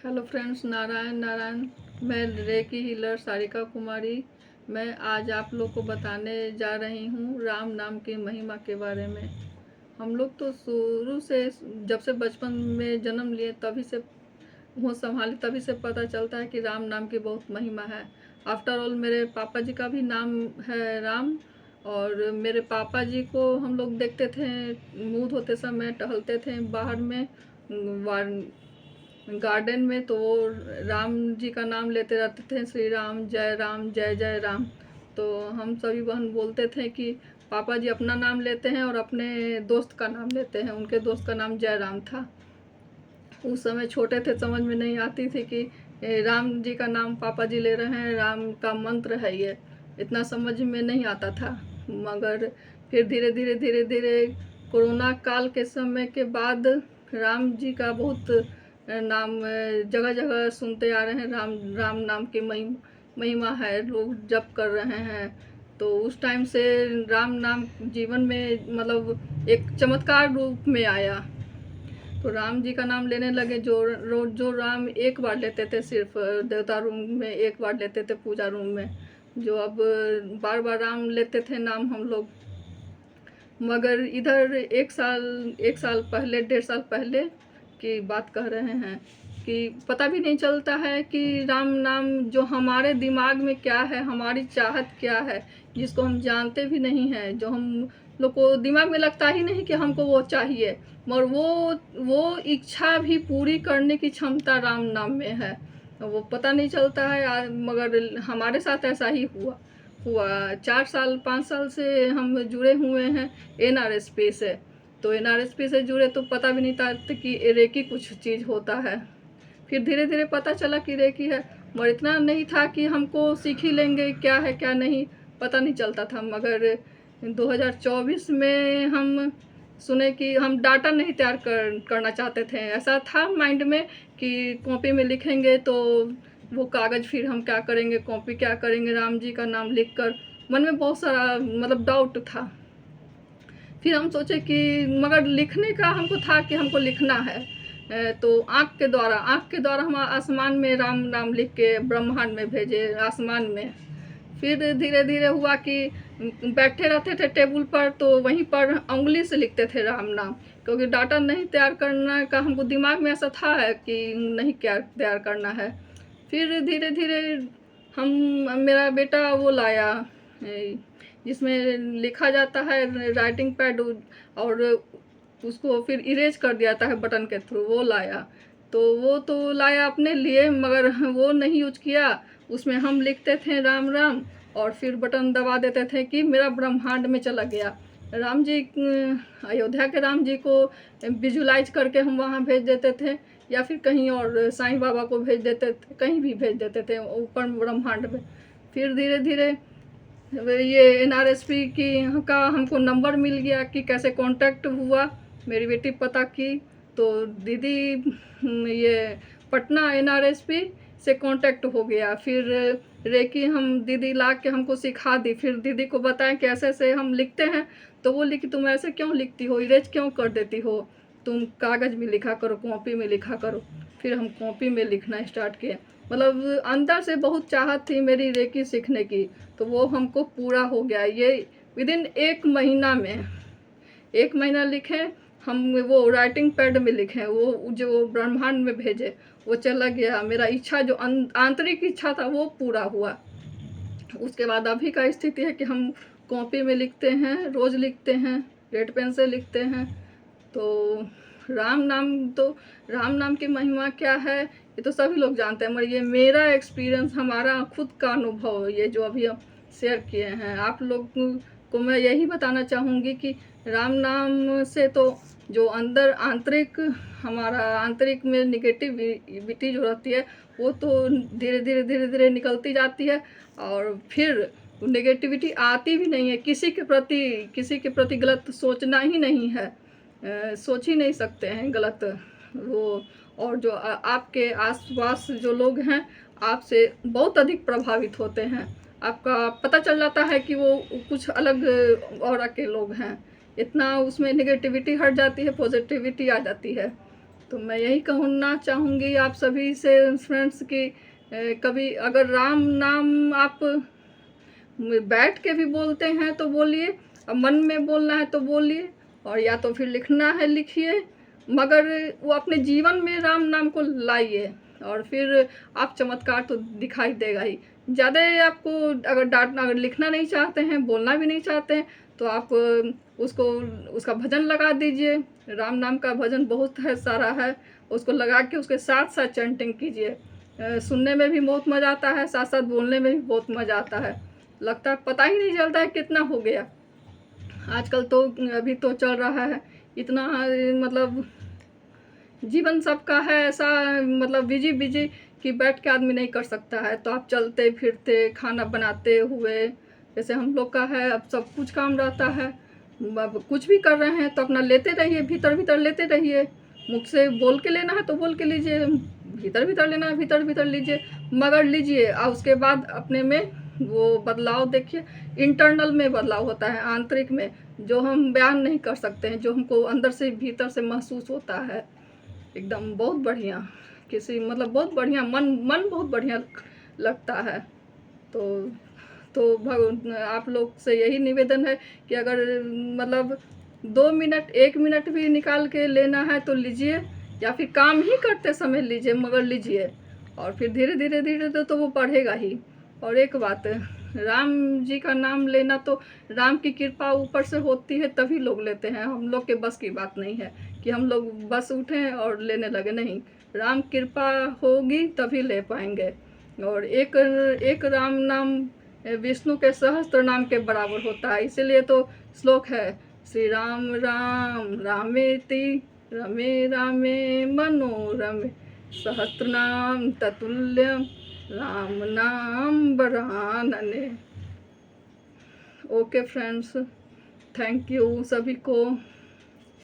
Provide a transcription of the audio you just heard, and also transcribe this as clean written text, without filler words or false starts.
Hello friends, Narayan Narayan. मैं recce healer Sarika कुमारी। मैं आज आप लोग को बताने जा रही हूँ राम नाम की महिमा के बारे में। हम लोग तो शुरू से, जब से बचपन में जन्म लिए तभी से होश संभाली तभी से पता चलता है कि राम नाम की बहुत महिमा है। आफ्टर ऑल मेरे पापा जी का भी नाम है राम। और मेरे पापा जी को हम लोग देखते थे, मुँह धोते समय टहलते थे बाहर में गार्डन में, तो वो राम जी का नाम लेते रहते थे, श्री राम जय जय राम। तो हम सभी बहन बोलते थे कि पापा जी अपना नाम लेते हैं और अपने दोस्त का नाम लेते हैं। उनके दोस्त का नाम जय राम था। उस समय छोटे थे, समझ में नहीं आती थी कि राम जी का नाम पापा जी ले रहे हैं, राम का मंत्र है ये, इतना समझ में नहीं आता था। मगर फिर धीरे धीरे धीरे धीरे कोरोना काल के समय के बाद राम जी का बहुत नाम जगह जगह सुनते आ रहे हैं। राम राम नाम की महिमा है, लोग जप कर रहे हैं। तो उस टाइम से राम नाम जीवन में मतलब एक चमत्कार रूप में आया। तो राम जी का नाम लेने लगे। जो राम एक बार लेते थे, सिर्फ देवता रूम में एक बार लेते थे, पूजा रूम में, जो अब बार बार राम लेते थे नाम हम लोग। मगर इधर एक साल पहले, 1.5 साल पहले की बात कह रहे हैं कि पता भी नहीं चलता है कि राम नाम जो हमारे दिमाग में क्या है, हमारी चाहत क्या है, जिसको हम जानते भी नहीं हैं, जो हम लोग को दिमाग में लगता ही नहीं कि हमको वो चाहिए, मगर वो इच्छा भी पूरी करने की क्षमता राम नाम में है। वो पता नहीं चलता है, मगर हमारे साथ ऐसा ही हुआ हुआ 4 साल 5 साल से हम जुड़े हुए हैं NRSP से। तो NRSP से जुड़े तो पता भी नहीं था कि रेकी कुछ चीज़ होता है। फिर धीरे धीरे पता चला कि रेकी है, मगर इतना नहीं था कि हमको सीख ही लेंगे क्या है क्या नहीं, पता नहीं चलता था। मगर 2024 में हम सुने कि हम डाटा नहीं तैयार करना चाहते थे। ऐसा था माइंड में कि कॉपी में लिखेंगे तो वो कागज़ फिर हम क्या करेंगे, कॉपी क्या करेंगे, राम जी का नाम लिख कर। मन में बहुत सारा मतलब डाउट था। फिर हम सोचे कि मगर लिखने का हमको था कि हमको लिखना है। तो आँख के द्वारा हम आसमान में राम नाम लिख के ब्रह्मांड में भेजे, आसमान में। फिर धीरे धीरे हुआ कि बैठे रहते थे टेबल पर, तो वहीं पर उंगली से लिखते थे राम नाम, क्योंकि डाटा नहीं तैयार करना का हमको दिमाग में ऐसा था है कि नहीं क्या तैयार करना है। फिर धीरे धीरे हम मेरा बेटा वो लाया, जिसमें लिखा जाता है राइटिंग पैड, और उसको फिर इरेज कर दिया जाता है बटन के थ्रू, वो लाया। तो वो तो लाया अपने लिए, मगर वो नहीं यूज किया। उसमें हम लिखते थे राम राम, और फिर बटन दबा देते थे कि मेरा ब्रह्मांड में चला गया। राम जी, अयोध्या के राम जी को विजुलाइज करके हम वहाँ भेज देते थे, या फिर कहीं और साईं बाबा को भेज देते थे, कहीं भी भेज देते थे ऊपर ब्रह्मांड में। फिर धीरे धीरे ये NRSP की का हमको नंबर मिल गया कि कैसे कांटेक्ट हुआ। मेरी बेटी पता की, तो दीदी ये पटना NRSP से कांटेक्ट हो गया। फिर रेकी हम दीदी ला के हमको सिखा दी। फिर दीदी को बताया कि ऐसे ऐसे हम लिखते हैं। तो बोली कि तुम ऐसे क्यों लिखती हो, इरेज क्यों कर देती हो, तुम कागज़ में लिखा करो, कॉपी में लिखा करो। फिर हम कॉपी में लिखना स्टार्ट किए। मतलब अंदर से बहुत चाहत थी मेरी रेकी सीखने की, तो वो हमको पूरा हो गया। ये विदिन 1 महीना में, 1 महीना लिखे हम, वो राइटिंग पैड में लिखे, वो जो ब्रह्मांड में भेजे, वो चला गया। मेरा इच्छा जो आंतरिक इच्छा था वो पूरा हुआ। उसके बाद अभी का स्थिति है कि हम कॉपी में लिखते हैं, रोज़ लिखते हैं, रेड पेन से लिखते हैं। तो राम नाम तो राम नाम की महिमा क्या है ये तो सभी लोग जानते हैं, मगर ये मेरा एक्सपीरियंस, हमारा खुद का अनुभव, ये जो अभी हम शेयर किए हैं आप लोग को, मैं यही बताना चाहूँगी कि राम नाम से तो जो अंदर आंतरिक, हमारा आंतरिक में निगेटिविटी जो रहती है, वो तो धीरे धीरे धीरे धीरे निकलती जाती है। और फिर नेगेटिविटी आती भी नहीं है। किसी के प्रति गलत सोचना ही नहीं है, सोच ही नहीं सकते हैं गलत वो। और जो आपके आसपास जो लोग हैं आपसे बहुत अधिक प्रभावित होते हैं, आपका पता चल जाता है कि वो कुछ अलग ऑरा के लोग हैं। इतना उसमें नेगेटिविटी हट जाती है, पॉजिटिविटी आ जाती है। तो मैं यही कहना चाहूँगी आप सभी से फ्रेंड्स कि कभी अगर राम नाम आप बैठ के भी बोलते हैं तो बोलिए, अब मन में बोलना है तो बोलिए, और या तो फिर लिखना है लिखिए, मगर वो अपने जीवन में राम नाम को लाइए, और फिर आप चमत्कार तो दिखाई देगा ही। ज़्यादा आपको अगर लिखना नहीं चाहते हैं, बोलना भी नहीं चाहते हैं, तो आप उसको उसका भजन लगा दीजिए। राम नाम का भजन बहुत है, सारा है, उसको लगा के उसके साथ साथ चैंटिंग कीजिए। सुनने में भी बहुत मज़ा आता है, साथ साथ बोलने में भी बहुत मज़ा आता है। लगता है पता ही नहीं चलता है कितना हो गया। आजकल तो अभी तो चल रहा है इतना, मतलब जीवन सबका है ऐसा, मतलब बिजी बिजी कि बैठ के आदमी नहीं कर सकता है। तो आप चलते फिरते, खाना बनाते हुए, जैसे हम लोग का है, अब सब कुछ काम रहता है। अब कुछ भी कर रहे हैं तो अपना लेते रहिए, भीतर भीतर लेते रहिए। मुख से बोल के लेना है तो बोल के लीजिए, भीतर भीतर लेना है भीतर भीतर लीजिए, मगर लीजिए। और उसके बाद अपने में वो बदलाव देखिए। इंटरनल में बदलाव होता है, आंतरिक में, जो हम बयान नहीं कर सकते हैं, जो हमको अंदर से भीतर से महसूस होता है। एकदम बहुत बढ़िया, किसी मतलब बहुत बढ़िया, मन मन बहुत बढ़िया लगता है। तो आप लोग से यही निवेदन है कि अगर मतलब 2 मिनट 1 मिनट भी निकाल के लेना है तो लीजिए, या फिर काम ही करते समय लीजिए, मगर लीजिए। और फिर धीरे धीरे धीरे तो वो बढ़ेगा ही। और एक बात, राम जी का नाम लेना तो राम की कृपा ऊपर से होती है तभी लोग लेते हैं, हम लोग के बस की बात नहीं है कि हम लोग बस उठें और लेने लगे, नहीं। राम कृपा होगी तभी ले पाएंगे। और एक एक राम नाम विष्णु के सहस्त्र नाम के बराबर होता है। इसीलिए तो श्लोक है, श्री राम राम रामेति रमे रामे मनोरमे सहस्त्र नाम ततुल्यम राम नाम वरानने। ओके फ्रेंड्स, थैंक यू सभी को।